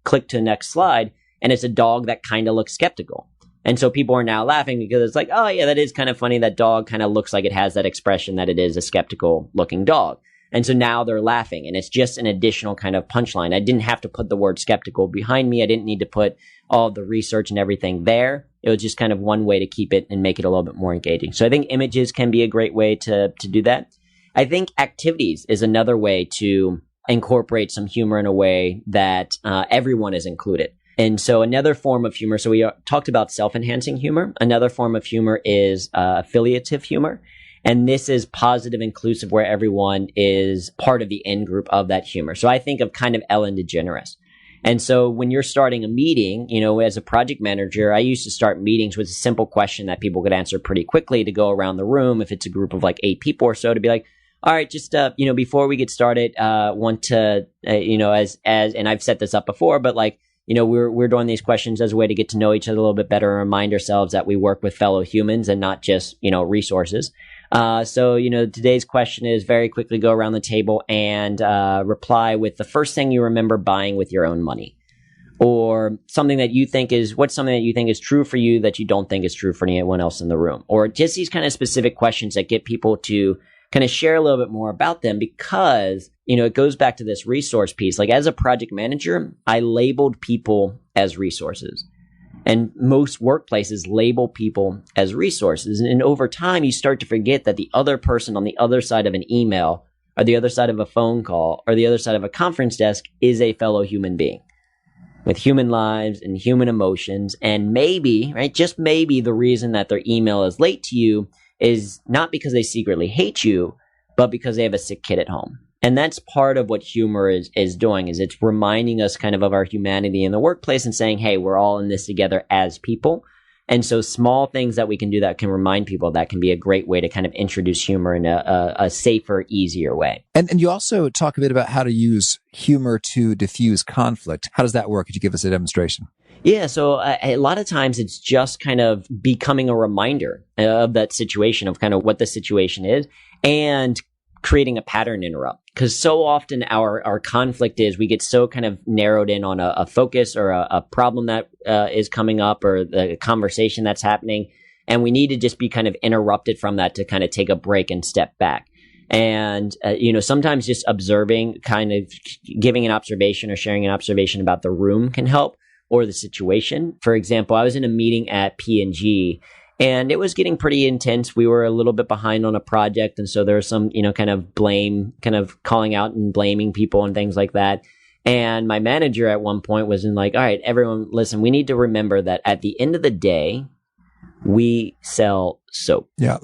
click to the next slide, and it's a dog that kind of looks skeptical. And so people are now laughing because it's like, oh yeah, that is kind of funny. That dog kind of looks like it has that expression that it is a skeptical looking dog. And so now they're laughing, and it's just an additional kind of punchline. I didn't have to put the word skeptical behind me. I didn't need to put all the research and everything there. It was just kind of one way to keep it and make it a little bit more engaging. So I think images can be a great way to do that. I think activities is another way to incorporate some humor in a way that everyone is included. And so another form of humor, so we talked about self-enhancing humor. Another form of humor is affiliative humor. And this is positive, inclusive, where everyone is part of the in group of that humor. So I think of kind of Ellen DeGeneres. And so when you're starting a meeting, as a project manager, I used to start meetings with a simple question that people could answer pretty quickly to go around the room. If it's a group of like 8 people or so, to be like, all right, just, before we get started, want to, and I've set this up before, but like, we're doing these questions as a way to get to know each other a little bit better and remind ourselves that we work with fellow humans and not just, resources. So today's question is very quickly go around the table and reply with the first thing you remember buying with your own money, or what's something that you think is true for you that you don't think is true for anyone else in the room, or just these kind of specific questions that get people to kind of share a little bit more about them, because, it goes back to this resource piece. Like as a project manager, I labeled people as resources. And most workplaces label people as resources. And over time, you start to forget that the other person on the other side of an email or the other side of a phone call or the other side of a conference desk is a fellow human being with human lives and human emotions. And maybe, right, just maybe the reason that their email is late to you is not because they secretly hate you, but because they have a sick kid at home. And that's part of what humor is doing, is it's reminding us kind of our humanity in the workplace and saying, hey, we're all in this together as people. And so small things that we can do that can remind people, that can be a great way to kind of introduce humor in a safer, easier way. And you also talk a bit about how to use humor to diffuse conflict. How does that work? Could you give us a demonstration? Yeah, so a lot of times it's just kind of becoming a reminder of that situation, of kind of what the situation is, and creating a pattern interrupt. Because so often our conflict is we get so kind of narrowed in on a focus or a problem that is coming up, or the conversation that's happening, and we need to just be kind of interrupted from that to kind of take a break and step back. And, sometimes just observing, kind of giving an observation or sharing an observation about the room can help, or the situation. For example, I was in a meeting at P&G, and it was getting pretty intense. We were a little bit behind on a project. And so there was some, kind of blame, kind of calling out and blaming people and things like that. And my manager at one point was all right, everyone, listen, we need to remember that at the end of the day, we sell soap. Yeah.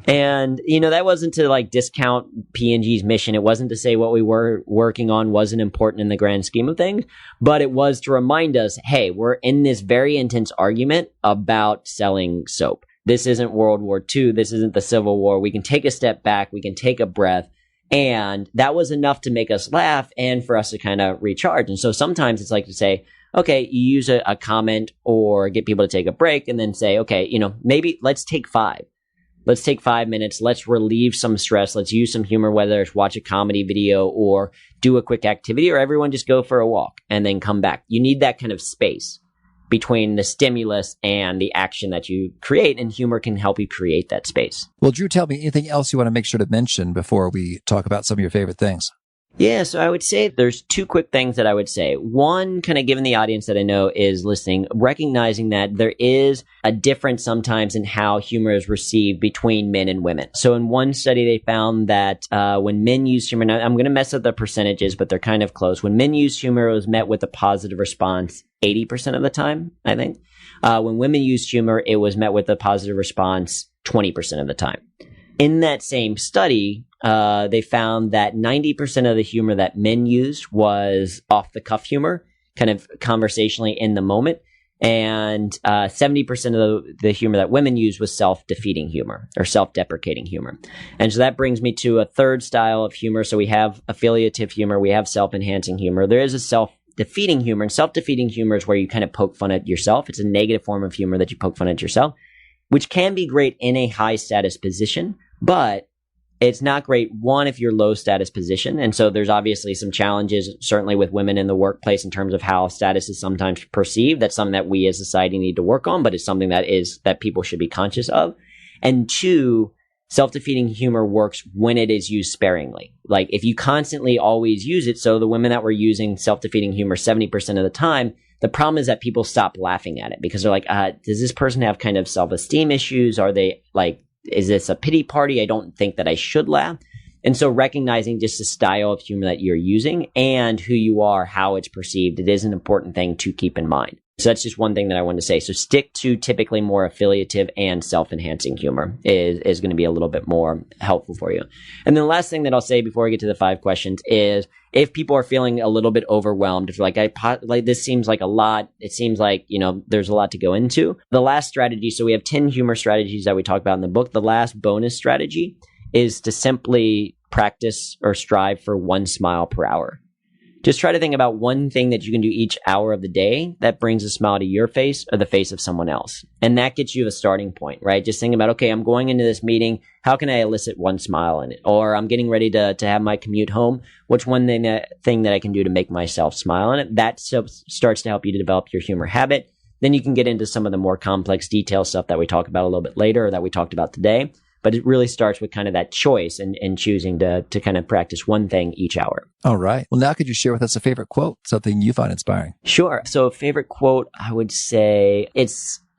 And, that wasn't to discount P&G's mission. It wasn't to say what we were working on wasn't important in the grand scheme of things, but it was to remind us, hey, we're in this very intense argument about selling soap. This isn't World War II. This isn't the Civil War. We can take a step back. We can take a breath. And that was enough to make us laugh and for us to kind of recharge. And so sometimes it's like to say, okay, you use a comment or get people to take a break and then say, okay, maybe let's take 5. Let's take 5 minutes. Let's relieve some stress. Let's use some humor, whether it's watch a comedy video or do a quick activity, or everyone just go for a walk and then come back. You need that kind of space between the stimulus and the action that you create, and humor can help you create that space. Well, Drew, tell me anything else you want to make sure to mention before we talk about some of your favorite things. Yeah, so I would say there's 2 quick things that I would say. One, kind of given the audience that I know is listening, recognizing that there is a difference sometimes in how humor is received between men and women. So in one study, they found that when men use humor, now I'm going to mess up the percentages, but they're kind of close. When men use humor, it was met with a positive response 80% of the time, I think. When women used humor, it was met with a positive response 20% of the time. In that same study, they found that 90% of the humor that men used was off-the-cuff humor, kind of conversationally in the moment, and 70% of the humor that women used was self-defeating humor or self-deprecating humor. And so that brings me to a third style of humor. So we have affiliative humor, we have self-enhancing humor. There is a self-defeating humor, and self-defeating humor is where you kind of poke fun at yourself. It's a negative form of humor that you poke fun at yourself, which can be great in a high-status position, but it's not great, one, if you're low status position. And so there's obviously some challenges, certainly with women in the workplace, in terms of how status is sometimes perceived. That's something that we as a society need to work on, but it's something that people should be conscious of. And 2, self-defeating humor works when it is used sparingly. Like if you constantly always use it, so the women that were using self-defeating humor 70% of the time, the problem is that people stop laughing at it because they're like, does this person have kind of self-esteem issues? Are they is this a pity party? I don't think that I should laugh. And so recognizing just the style of humor that you're using and who you are, how it's perceived, it is an important thing to keep in mind. So that's just one thing that I wanted to say. So stick to typically more affiliative and self-enhancing humor is going to be a little bit more helpful for you. And then the last thing that I'll say before I get to the 5 questions is if people are feeling a little bit overwhelmed, if like this seems like a lot, it seems like, there's a lot to go into. The last strategy, so we have 10 humor strategies that we talk about in the book. The last bonus strategy is to simply practice or strive for 1 smile per hour. Just try to think about one thing that you can do each hour of the day that brings a smile to your face or the face of someone else. And that gets you a starting point, right? Just think about, okay, I'm going into this meeting. How can I elicit 1 smile in it? Or I'm getting ready to have my commute home. What's one thing that I can do to make myself smile? And that starts to help you to develop your humor habit. Then you can get into some of the more complex detail stuff that we talk about a little bit later or that we talked about today. But it really starts with kind of that choice and choosing to kind of practice one thing each hour. All right. Well, now could you share with us a favorite quote, something you find inspiring? Sure. So a favorite quote, I would say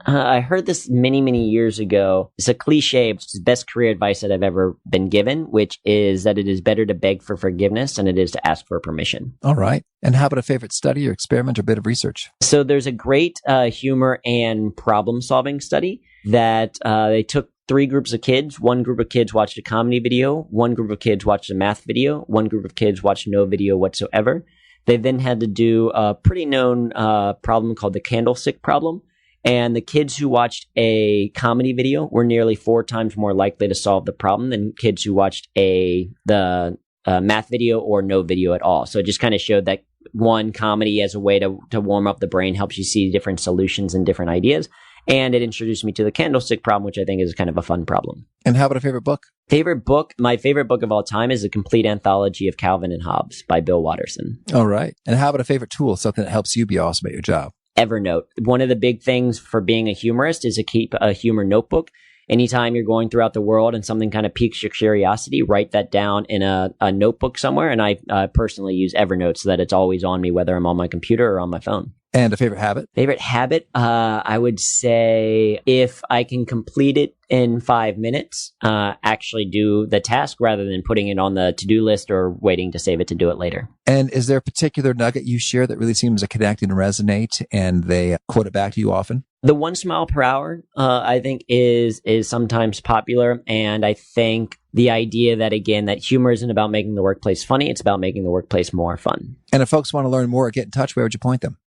I heard this many, many years ago. It's a cliche. It's the best career advice that I've ever been given, which is that it is better to beg for forgiveness than it is to ask for permission. All right. And how about a favorite study or experiment or bit of research? So there's a great humor and problem-solving study that they took 3 groups of kids. One group of kids watched a comedy video. One group of kids watched a math video. One group of kids watched no video whatsoever. They then had to do a pretty known problem called the candlestick problem. And the kids who watched a comedy video were nearly 4 times more likely to solve the problem than kids who watched the math video or no video at all. So it just kind of showed that one, comedy as a way to warm up the brain helps you see different solutions and different ideas. And it introduced me to the candlestick problem, which I think is kind of a fun problem. And how about a favorite book? My favorite book of all time is A Complete Anthology of Calvin and Hobbes by Bill Watterson. All right. And how about a favorite tool, something that helps you be awesome at your job? Evernote. One of the big things for being a humorist is to keep a humor notebook. Anytime you're going throughout the world and something kind of piques your curiosity, write that down in a notebook somewhere. And I personally use Evernote so that it's always on me, whether I'm on my computer or on my phone. And a favorite habit? Favorite habit? I would say if I can complete it in 5 minutes, actually do the task rather than putting it on the to-do list or waiting to save it to do it later. And is there a particular nugget you share that really seems to connect and resonate and they quote it back to you often? The 1 smile per hour, I think is sometimes popular. And I think the idea that, again, that humor isn't about making the workplace funny. It's about making the workplace more fun. And if folks want to learn more or get in touch, where would you point them?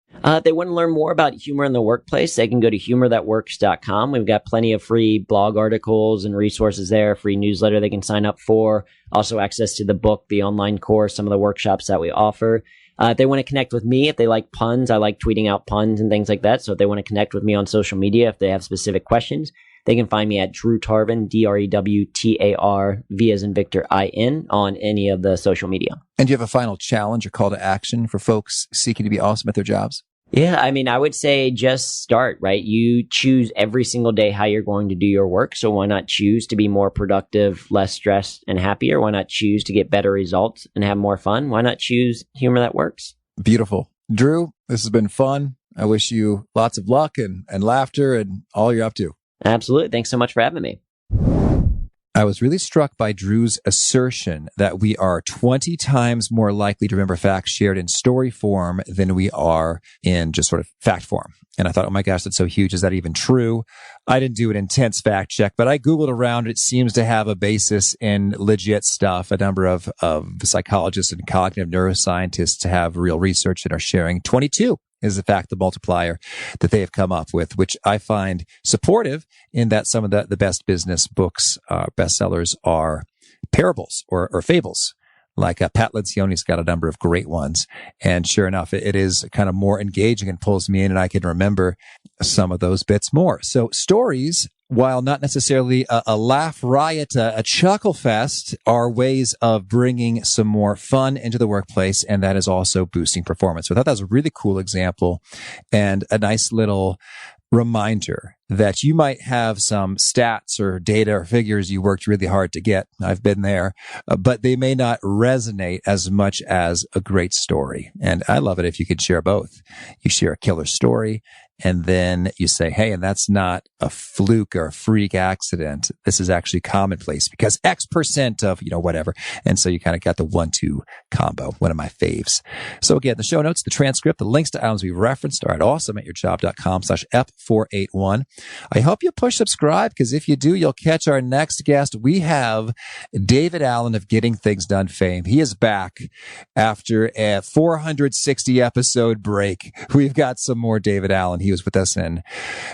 They want to learn more about humor in the workplace. They can go to humorthatworks.com. We've got plenty of free blog articles and resources there, free newsletter they can sign up for. Also access to the book, the online course, some of the workshops that we offer. If they want to connect with me, if they like puns, I like tweeting out puns and things like that. So if they want to connect with me on social media, if they have specific questions, they can find me at Drew Tarvin, DREWTAR, V as in Victor, IN, on any of the social media. And do you have a final challenge or call to action for folks seeking to be awesome at their jobs? Yeah, I mean, I would say just start, right? You choose every single day how you're going to do your work. So why not choose to be more productive, less stressed, and happier? Why not choose to get better results and have more fun? Why not choose humor that works? Beautiful. Drew, this has been fun. I wish you lots of luck and laughter and all you're up to. Absolutely. Thanks so much for having me. I was really struck by Drew's assertion that we are 20 times more likely to remember facts shared in story form than we are in just sort of fact form. And I thought, oh my gosh, that's so huge. Is that even true? I didn't do an intense fact check, but I Googled around. It seems to have a basis in legit stuff. A number of psychologists and cognitive neuroscientists have real research and are sharing 22 is in fact the multiplier that they have come up with, which I find supportive in that some of the best business books, bestsellers are parables or fables. Like Pat Lencioni's got a number of great ones. And sure enough, it is kind of more engaging and pulls me in, and I can remember some of those bits more. So stories, while not necessarily a laugh riot, a chuckle fest, are ways of bringing some more fun into the workplace, and that is also boosting performance. So I thought that was a really cool example and a nice little reminder that you might have some stats or data or figures you worked really hard to get. I've been there, but they may not resonate as much as a great story. And I love it if you could share both. You share a killer story And then you say, hey, and that's not a fluke or a freak accident. This is actually commonplace because X% of, whatever. And so you kind of got the 1-2 combo, one of my faves. So again, the show notes, the transcript, the links to items we've referenced are at awesomeatyourjob.com/Ep481. I hope you push subscribe because if you do, you'll catch our next guest. We have David Allen of Getting Things Done fame. He is back after a 460 episode break. We've got some more David Allen. He was with us in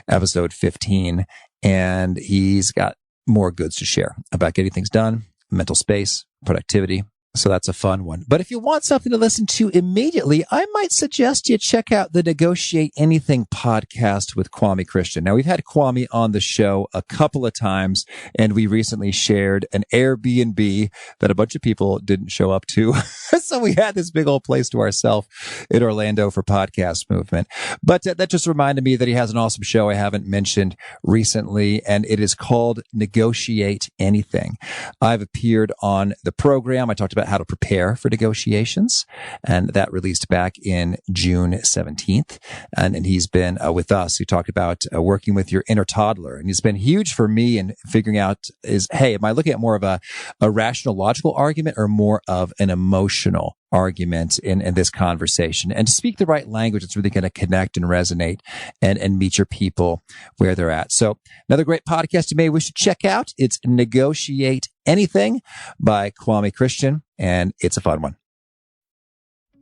episode 15, and he's got more goods to share about getting things done, mental space, productivity. So that's a fun one. But if you want something to listen to immediately, I might suggest you check out the Negotiate Anything podcast with Kwame Christian. Now, we've had Kwame on the show a couple of times, and we recently shared an Airbnb that a bunch of people didn't show up to. So we had this big old place to ourselves in Orlando for Podcast Movement. But that just reminded me that he has an awesome show I haven't mentioned recently, and it is called Negotiate Anything. I've appeared on the program. I talked about how to prepare for negotiations, and that released back in June 17th. And he's been with us. He talked about working with your inner toddler, and he's been huge for me in figuring out hey, am I looking at more of a rational, logical argument or more of an emotional argument in this conversation? And to speak the right language, it's really going to connect and resonate and meet your people where they're at. So another great podcast you may wish to check out. It's Negotiate Anything by Kwame Christian, and it's a fun one.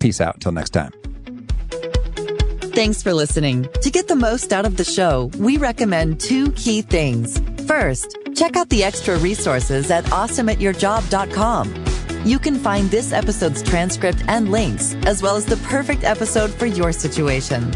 Peace out. Until next time. Thanks for listening. To get the most out of the show, we recommend 2 key things. First, check out the extra resources at awesomeatyourjob.com. You can find this episode's transcript and links, as well as the perfect episode for your situation.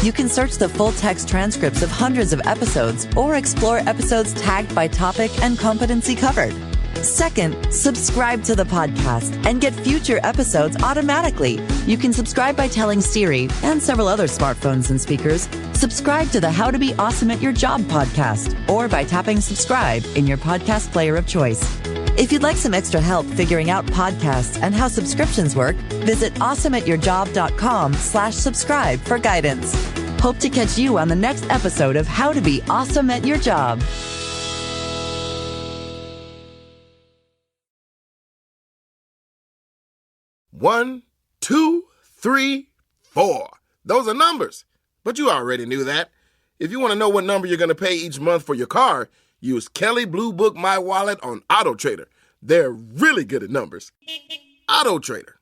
You can search the full text transcripts of hundreds of episodes or explore episodes tagged by topic and competency covered. Second, subscribe to the podcast and get future episodes automatically. You can subscribe by telling Siri and several other smartphones and speakers, subscribe to the How to Be Awesome at Your Job podcast, or by tapping subscribe in your podcast player of choice. If you'd like some extra help figuring out podcasts and how subscriptions work, visit awesomeatyourjob.com/subscribe for guidance. Hope to catch you on the next episode of How to Be Awesome at Your Job. 1, 2, 3, 4. Those are numbers. But you already knew that. If you want to know what number you're going to pay each month for your car, use Kelly Blue Book My Wallet on Auto Trader. They're really good at numbers. Auto Trader.